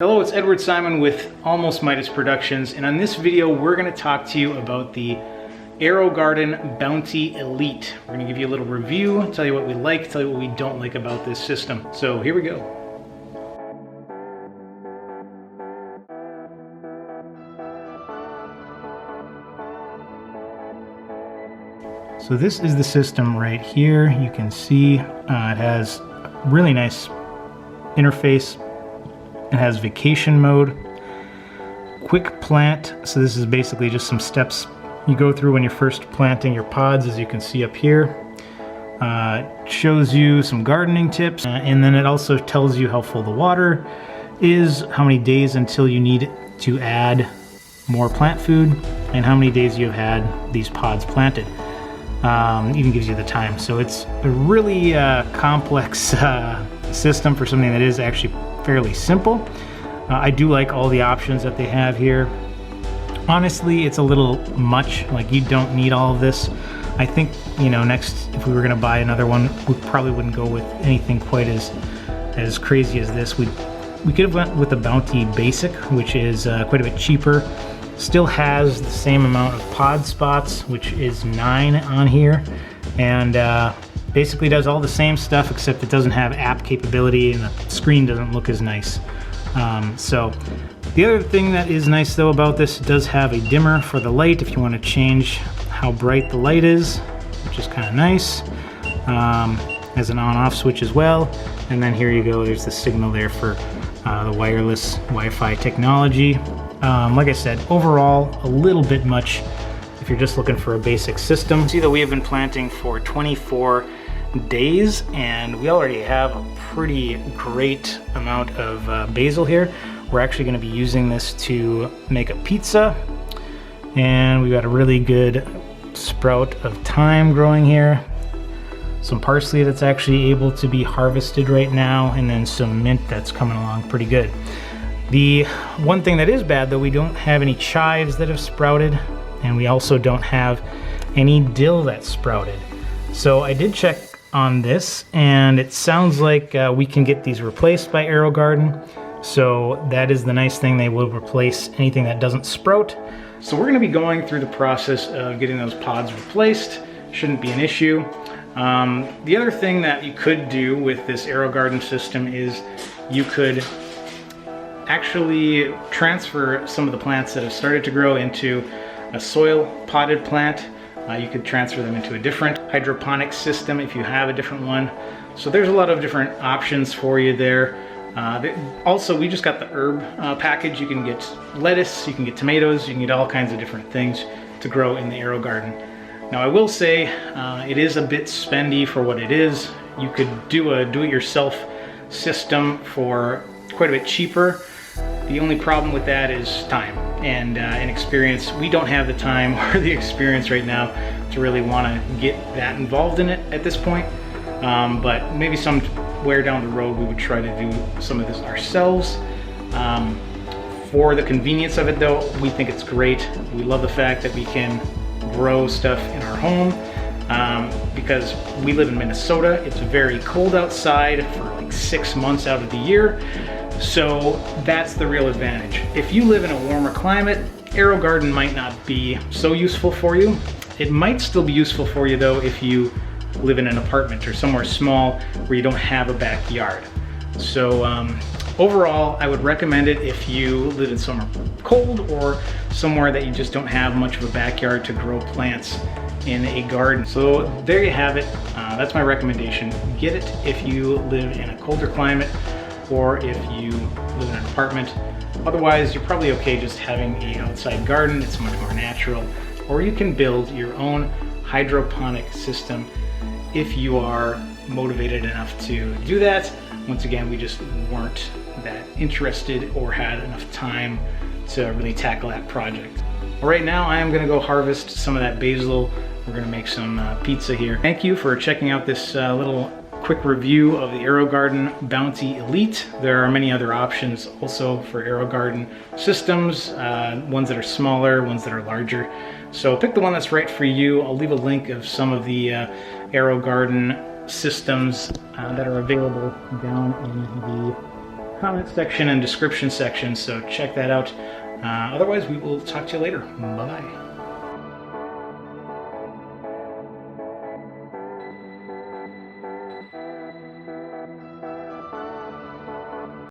Hello, it's Edward Simon with Almost Midas Productions, and on this video we're going to talk to you about the AeroGarden Bounty Elite. We're going to give you a little review, tell you what we like, tell you what we don't like about this system. So here we go. So this is the system right here. You can see it has a really nice interface. It has vacation mode, quick plant. So this is basically just some steps you go through when you're first planting your pods, as you can see up here. It shows you some gardening tips, and then it also tells you how full the water is, how many days until you need to add more plant food, and how many days you've had these pods planted. Even gives you the time. So it's a really complex system for something that is actually fairly simple. I do like all the options that they have here. Honestly, it's a little much. Like, you don't need all of this. I think, you know, next, if we were going to buy another one, we probably wouldn't go with anything quite as crazy as this. We could have went with the Bounty Basic, which is quite a bit cheaper. Still has the same amount of pod spots, which is 9 on here, and basically does all the same stuff, except it doesn't have app capability and the screen doesn't look as nice. So the other thing that is nice though about this, it does have a dimmer for the light if you want to change how bright the light is, which is kind of nice. Has an on-off switch as well, and then here you go, there's the signal there for the wireless Wi-Fi technology. Like I said, overall a little bit much if you're just looking for a basic system. See that we have been planting for 24 days, and we already have a pretty great amount of basil here. We're actually going to be using this to make a pizza, and we got a really good sprout of thyme growing here, some parsley that's actually able to be harvested right now, and then some mint that's coming along pretty good. The one thing that is bad though, we don't have any chives that have sprouted, and we also don't have any dill that sprouted. So I did check on this, and it sounds like we can get these replaced by AeroGarden. So that is the nice thing, they will replace anything that doesn't sprout. So we're going to be going through the process of getting those pods replaced. Shouldn't be an issue. The other thing that you could do with this AeroGarden system is you could actually transfer some of the plants that have started to grow into a soil potted plant. You could transfer them into a different hydroponic system if you have a different one. So there's a lot of different options for you there. Also, we just got the herb package. You can get lettuce, you can get tomatoes, you can get all kinds of different things to grow in the AeroGarden. Now I will say it is a bit spendy for what it is. You could do a do-it-yourself system for quite a bit cheaper. The only problem with that is time and experience. We don't have the time or the experience right now to really want to get that involved in it at this point. But maybe somewhere down the road we would try to do some of this ourselves. For the convenience of it though, we think it's great. We love the fact that we can grow stuff in our home because we live in Minnesota. It's very cold outside for like 6 months out of the year. So that's the real advantage. If you live in a warmer climate, AeroGarden might not be so useful for you. It might still be useful for you though if you live in an apartment or somewhere small where you don't have a backyard. So overall, I would recommend it if you live in somewhere cold or somewhere that you just don't have much of a backyard to grow plants in a garden. So there you have it. That's my recommendation. Get it if you live in a colder climate or if you live in an apartment. Otherwise, you're probably okay just having an outside garden. It's much more natural. Or you can build your own hydroponic system if you are motivated enough to do that. Once again, we just weren't that interested or had enough time to really tackle that project. Well, right now, I am gonna go harvest some of that basil. We're gonna make some pizza here. Thank you for checking out this little quick review of the AeroGarden Bounty Elite. There are many other options also for AeroGarden systems, ones that are smaller, ones that are larger. So pick the one that's right for you. I'll leave a link of some of the AeroGarden systems that are available down in the comment section and description section, so check that out. Otherwise, we will talk to you later. Bye-bye.